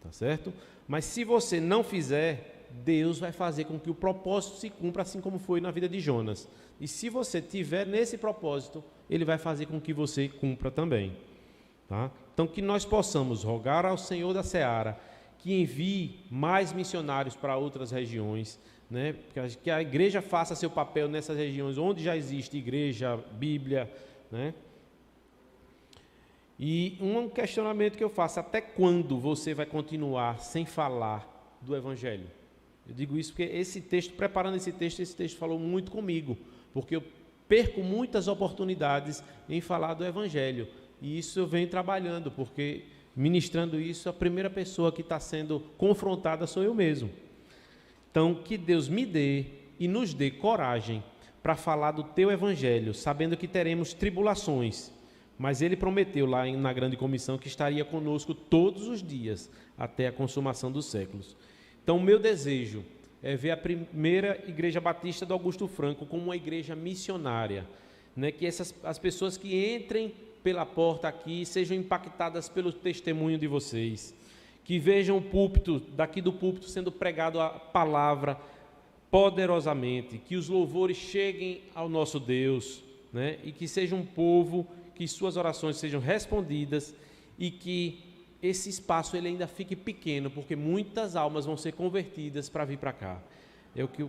[SPEAKER 1] tá certo? Mas se você não fizer, Deus vai fazer com que o propósito se cumpra, assim como foi na vida de Jonas. E se você tiver nesse propósito, ele vai fazer com que você cumpra também, tá? Então que nós possamos rogar ao Senhor da Seara que envie mais missionários para outras regiões, né? Que a igreja faça seu papel nessas regiões onde já existe igreja, Bíblia, né? E um questionamento que eu faço: até quando você vai continuar sem falar do Evangelho? Eu digo isso porque preparando esse texto falou muito comigo, porque eu perco muitas oportunidades em falar do Evangelho, e isso eu venho trabalhando, porque ministrando isso, a primeira pessoa que está sendo confrontada sou eu mesmo. Então, que Deus me dê e nos dê coragem para falar do teu Evangelho, sabendo que teremos tribulações, mas Ele prometeu lá na grande comissão que estaria conosco todos os dias, até a consumação dos séculos. Então, o meu desejo é ver a primeira Igreja Batista do Augusto Franco como uma igreja missionária, né? Que as pessoas que entrem pela porta aqui sejam impactadas pelo testemunho de vocês, que vejam o púlpito, daqui do púlpito sendo pregado a palavra poderosamente, que os louvores cheguem ao nosso Deus, né? E que seja um povo, que suas orações sejam respondidas e que esse espaço ele ainda fique pequeno, porque muitas almas vão ser convertidas para vir para cá. É o que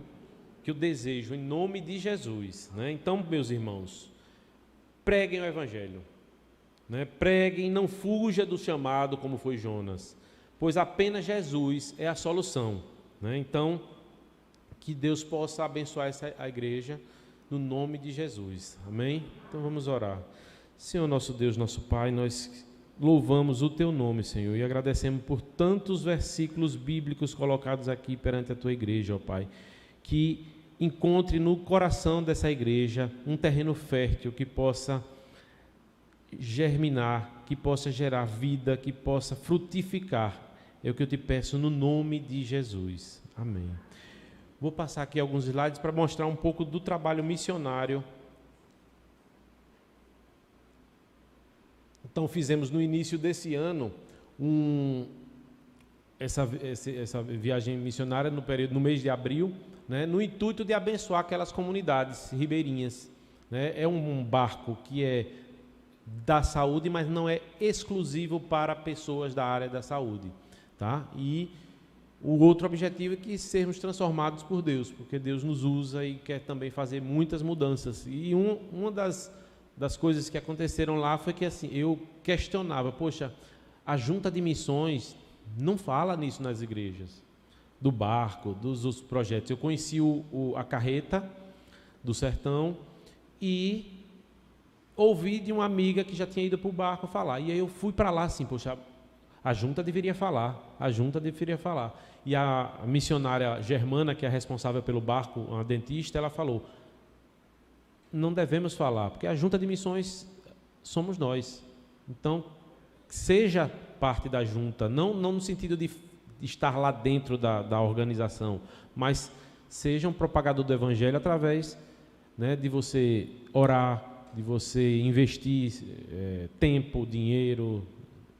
[SPEAKER 1] eu desejo, em nome de Jesus, né? Então, meus irmãos, preguem o Evangelho, né? Preguem, não fuja do chamado como foi Jonas, pois apenas Jesus é a solução, né? Então, que Deus possa abençoar a igreja, no nome de Jesus, amém? Então vamos orar. Senhor nosso Deus, nosso Pai, nós louvamos o Teu nome, Senhor, e agradecemos por tantos versículos bíblicos colocados aqui perante a Tua igreja, ó Pai, que encontre no coração dessa igreja um terreno fértil que possa germinar, que possa gerar vida, que possa frutificar. É o que eu te peço no nome de Jesus, amém. Vou passar aqui alguns slides para mostrar um pouco do trabalho missionário. Então, fizemos no início desse ano essa viagem missionária no mês de abril, né, no intuito de abençoar aquelas comunidades ribeirinhas, né? É um barco que é da saúde, mas não é exclusivo para pessoas da área da saúde, tá? E o outro objetivo é que sermos transformados por Deus, porque Deus nos usa e quer também fazer muitas mudanças. E uma das coisas que aconteceram lá foi que assim, eu questionava, poxa, a junta de missões não fala nisso nas igrejas, do barco, dos outros projetos. Eu conheci a carreta do sertão e ouvi de uma amiga que já tinha ido para o barco falar. E aí eu fui para lá assim, poxa, a junta deveria falar, E a missionária germana, que é responsável pelo barco, uma dentista, ela falou, não devemos falar, porque a junta de missões somos nós. Então, seja parte da junta, não no sentido de estar lá dentro da organização, mas seja um propagador do evangelho através, né, de você orar, de você investir tempo, dinheiro,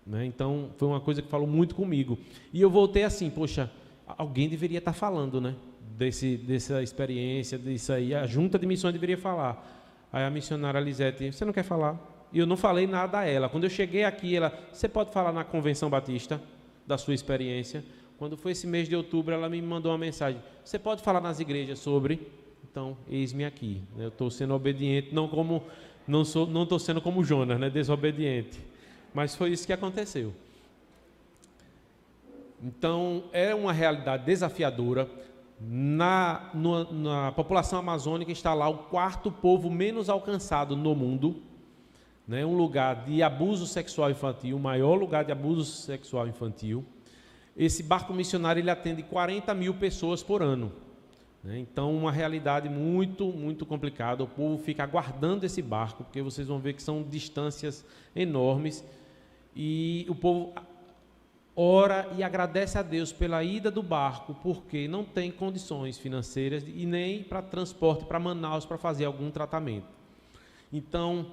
[SPEAKER 1] né? Então, foi uma coisa que falou muito comigo. E eu voltei assim, poxa, alguém deveria estar falando, né? Dessa experiência, disso aí. A junta de missões deveria falar. Aí a missionária Lisete, você não quer falar? E eu não falei nada a ela. Quando eu cheguei aqui, você pode falar na Convenção Batista da sua experiência? Quando foi esse mês de outubro, ela me mandou uma mensagem. Você pode falar nas igrejas sobre? Então, eis-me aqui. Eu estou sendo obediente, não estou sendo como Jonas, né? Desobediente. Mas foi isso que aconteceu. Então, é uma realidade desafiadora. Na população amazônica está lá o quarto povo menos alcançado no mundo, né? Um lugar de abuso sexual infantil, o maior lugar de abuso sexual infantil. Esse barco missionário ele atende 40 mil pessoas por ano, né? Então, uma realidade muito, muito complicada. O povo fica aguardando esse barco, porque vocês vão ver que são distâncias enormes. E o povo ora e agradece a Deus pela ida do barco, porque não tem condições financeiras e nem para transporte para Manaus para fazer algum tratamento. Então,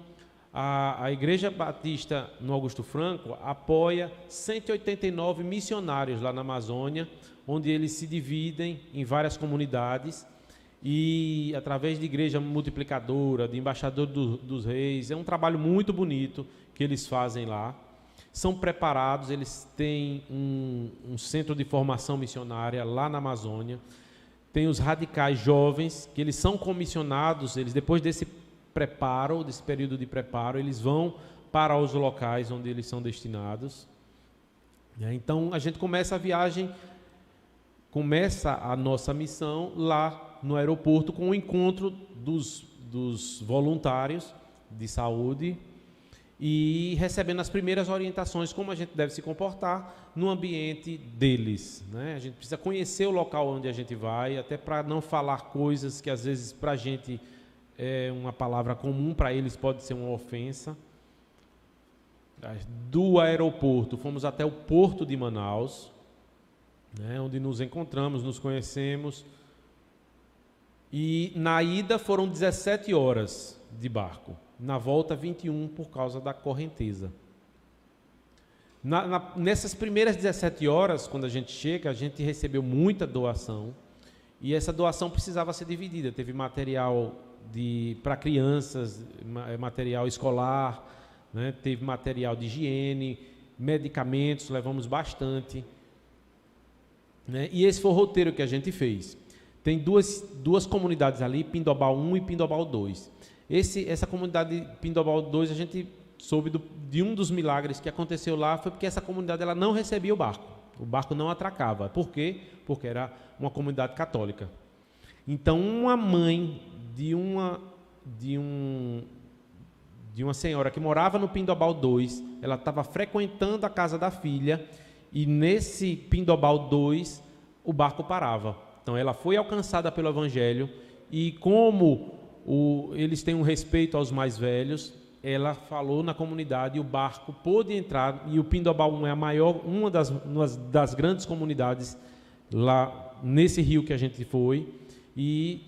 [SPEAKER 1] a Igreja Batista no Augusto Franco apoia 189 missionários lá na Amazônia, onde eles se dividem em várias comunidades e através de igreja multiplicadora, de embaixador dos reis. É um trabalho muito bonito que eles fazem lá. São preparados, eles têm um centro de formação missionária lá na Amazônia. Tem os radicais jovens, que eles são comissionados, eles depois desse preparo, desse período de preparo, eles vão para os locais onde eles são destinados. Então, a gente começa a viagem, começa a nossa missão lá no aeroporto com o encontro dos voluntários de saúde, e recebendo as primeiras orientações como a gente deve se comportar no ambiente deles, né? A gente precisa conhecer o local onde a gente vai, até para não falar coisas que às vezes para a gente é uma palavra comum, para eles pode ser uma ofensa. Do aeroporto, fomos até o porto de Manaus, né, onde nos encontramos, nos conhecemos, e na ida foram 17 horas de barco. Na volta, 21, por causa da correnteza. Nessas primeiras 17 horas, quando a gente chega, a gente recebeu muita doação, e essa doação precisava ser dividida. Teve material para crianças, material escolar, né? Teve material de higiene, medicamentos, levamos bastante, né? E esse foi o roteiro que a gente fez. Tem duas comunidades ali, Pindobal 1 e Pindobal 2. Essa comunidade Pindobal 2, a gente soube de um dos milagres que aconteceu lá, foi porque essa comunidade ela não recebia o barco não atracava. Por quê? Porque era uma comunidade católica. Então, uma mãe de uma senhora que morava no Pindobal 2, ela estava frequentando a casa da filha, e nesse Pindobal 2, o barco parava. Então, ela foi alcançada pelo Evangelho, e como eles têm um respeito aos mais velhos, ela falou na comunidade, e o barco pôde entrar, e o Pindobal 1 é uma das grandes comunidades lá nesse rio que a gente foi, e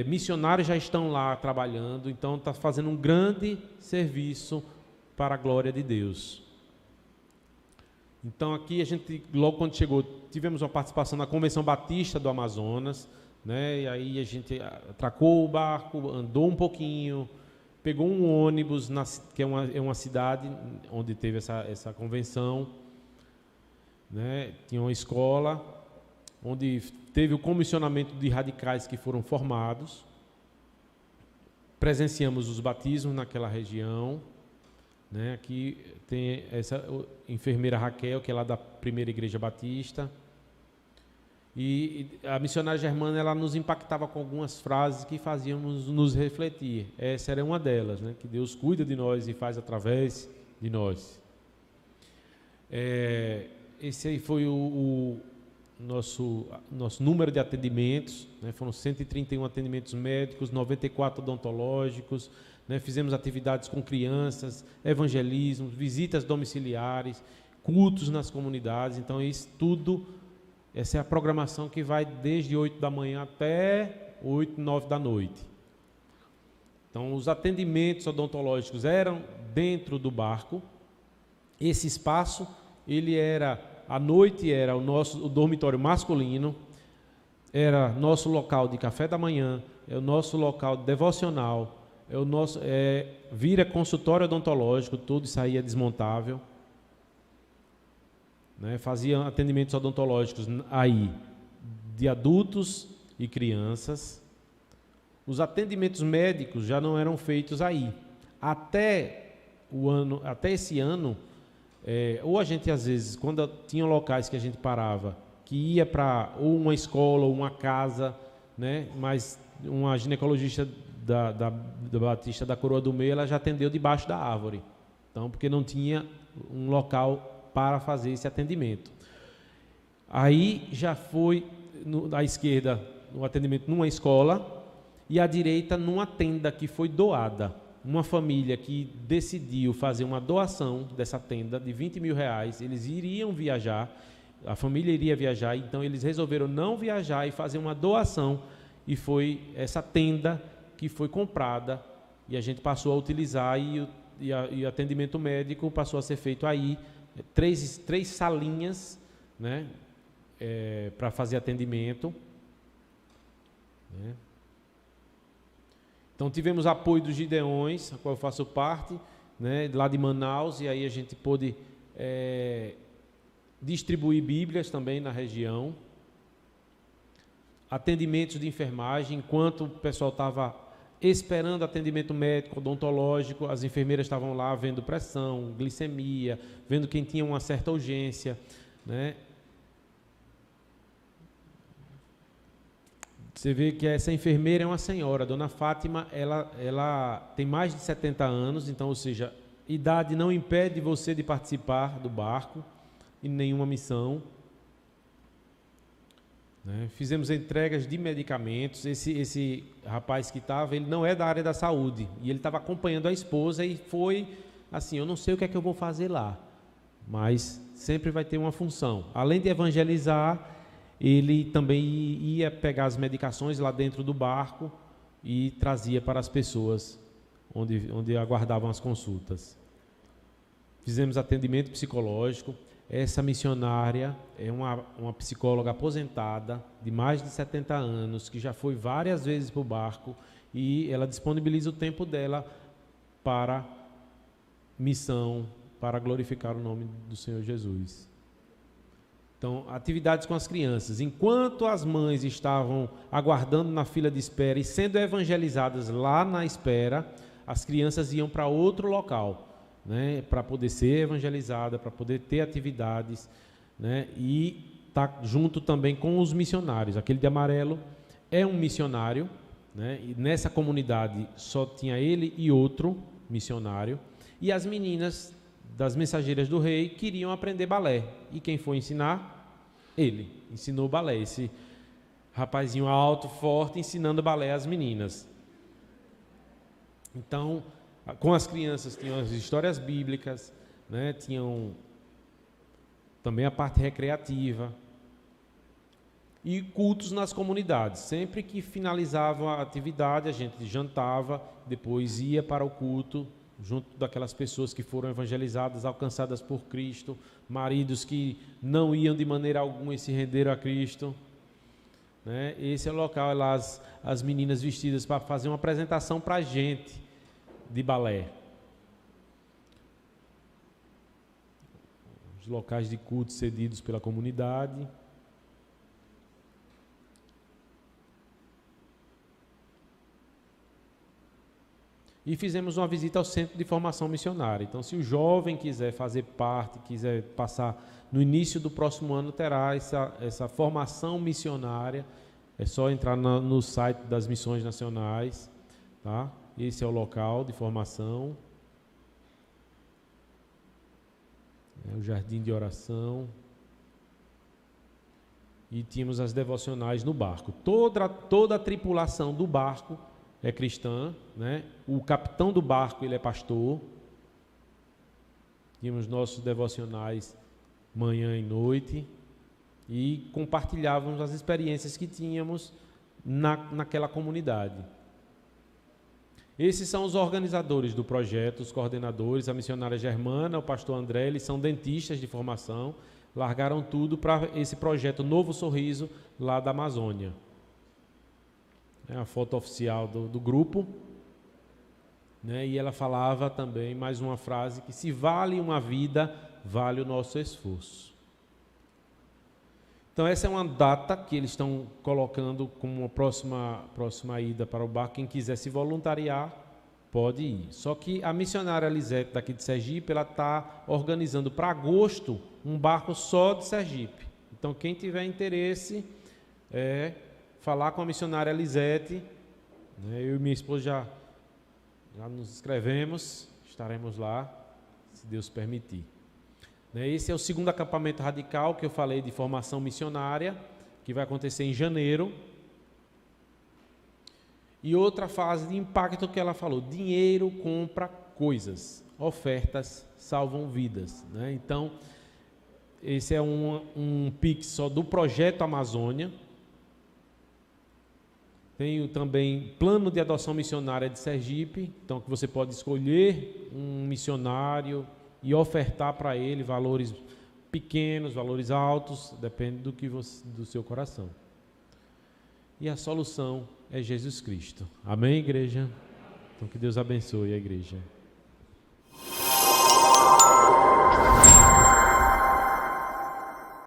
[SPEAKER 1] missionários já estão lá trabalhando, então está fazendo um grande serviço para a glória de Deus. Então aqui a gente, logo quando chegou, tivemos uma participação na Convenção Batista do Amazonas, né? E aí a gente atracou o barco, andou um pouquinho, pegou um ônibus, que é uma cidade onde teve essa convenção, né? Tinha uma escola, onde teve o comissionamento de radicais que foram formados. Presenciamos os batismos naquela região, né? Aqui tem essa enfermeira Raquel, que é lá da Primeira Igreja Batista. E a missionária Germana, ela nos impactava com algumas frases que faziam nos refletir. Essa era uma delas, né? Que Deus cuida de nós e faz através de nós. Esse aí foi o nosso número de atendimentos, né? Foram 131 atendimentos médicos, 94 odontológicos, né? Fizemos atividades com crianças, evangelismo, visitas domiciliares, cultos nas comunidades. Então, isso tudo, essa é a programação que vai desde 8 da manhã até 8, 9 da noite. Então, os atendimentos odontológicos eram dentro do barco. Esse espaço, ele era, à noite era o dormitório masculino, era nosso local de café da manhã, é o nosso local de devocional, vira consultório odontológico, tudo isso aí é desmontável, né? Fazia atendimentos odontológicos aí de adultos e crianças. Os atendimentos médicos já não eram feitos aí. Até esse ano, ou a gente, às vezes, quando tinha locais que a gente parava, que ia para ou uma escola ou uma casa, né? Mas uma ginecologista da Batista da Coroa do Meio, ela já atendeu debaixo da árvore. Então, porque não tinha um local para fazer esse atendimento. Aí já foi à esquerda o atendimento numa escola e à direita numa tenda que foi doada. Uma família que decidiu fazer uma doação dessa tenda de 20 mil reais, eles iriam viajar, a família iria viajar, então eles resolveram não viajar e fazer uma doação, e foi essa tenda que foi comprada e a gente passou a utilizar, e o atendimento médico passou a ser feito aí, três salinhas, né, para fazer atendimento, né. Então, tivemos apoio dos Gideões, a qual eu faço parte, né, lá de Manaus, e aí a gente pôde distribuir Bíblias também na região. Atendimentos de enfermagem, enquanto o pessoal estava esperando atendimento médico, odontológico, as enfermeiras estavam lá vendo pressão, glicemia, vendo quem tinha uma certa urgência, né? Você vê que essa enfermeira é uma senhora, a dona Fátima, ela tem mais de 70 anos, então, ou seja, idade não impede você de participar do barco em nenhuma missão, né? Fizemos entregas de medicamentos. Esse rapaz que estava, ele não é da área da saúde, e ele estava acompanhando a esposa, e foi assim, eu não sei o que é que eu vou fazer lá, mas sempre vai ter uma função. Além de evangelizar, ele também ia pegar as medicações lá dentro do barco e trazia para as pessoas onde aguardavam as consultas. Fizemos atendimento psicológico. Essa missionária é uma psicóloga aposentada, de mais de 70 anos, que já foi várias vezes para o barco, e ela disponibiliza o tempo dela para missão para glorificar o nome do Senhor Jesus. Então, atividades com as crianças. Enquanto as mães estavam aguardando na fila de espera e sendo evangelizadas lá na espera, as crianças iam para outro local, né, para poder ser evangelizada, para poder ter atividades, né, e estar junto também com os missionários. Aquele de amarelo é um missionário, né, e nessa comunidade só tinha ele e outro missionário, e as meninas das mensageiras do rei queriam aprender balé. E quem foi ensinar? Ele. Ensinou balé. Esse rapazinho alto, forte, ensinando balé às meninas. Então, com as crianças tinham as histórias bíblicas, né? Tinham também a parte recreativa. E cultos nas comunidades. Sempre que finalizava a atividade, a gente jantava, depois ia para o culto, junto daquelas pessoas que foram evangelizadas, alcançadas por Cristo, maridos que não iam de maneira alguma e se renderam a Cristo, né? Esse é o local, lá as meninas vestidas para fazer uma apresentação para a gente de balé. Os locais de culto cedidos pela comunidade. E fizemos uma visita ao Centro de Formação Missionária. Então, se o jovem quiser fazer parte, quiser passar no início do próximo ano, terá essa formação missionária. É só entrar no site das Missões Nacionais, tá? Esse é o local de formação. É o jardim de oração. E tínhamos as devocionais no barco. Toda a tripulação do barco é cristã, né? O capitão do barco, ele é pastor. Tínhamos nossos devocionais manhã e noite e compartilhávamos as experiências que tínhamos naquela comunidade. Esses são os organizadores do projeto, os coordenadores, a missionária Germana, o pastor André, eles são dentistas de formação, largaram tudo para esse projeto Novo Sorriso lá da Amazônia. É a foto oficial do grupo, né? E ela falava também mais uma frase, que se vale uma vida, vale o nosso esforço. Então essa é uma data que eles estão colocando como uma próxima ida para o barco. Quem quiser se voluntariar, pode ir. Só que a missionária Lisete daqui de Sergipe, ela está organizando para agosto um barco só de Sergipe. Então quem tiver interesse, falar com a missionária Lisete, né? Eu e minha esposa já nos inscrevemos, estaremos lá, se Deus permitir. Né? Esse é o segundo acampamento radical que eu falei de formação missionária, que vai acontecer em janeiro. E outra fase de impacto que ela falou: dinheiro compra coisas, ofertas salvam vidas. Né? Então, esse é um Pix só do Projeto Amazônia. Tenho também plano de adoção missionária de Sergipe, então que você pode escolher um missionário e ofertar para ele valores pequenos, valores altos, depende do seu coração. E a solução é Jesus Cristo. Amém, igreja? Então que Deus abençoe a igreja.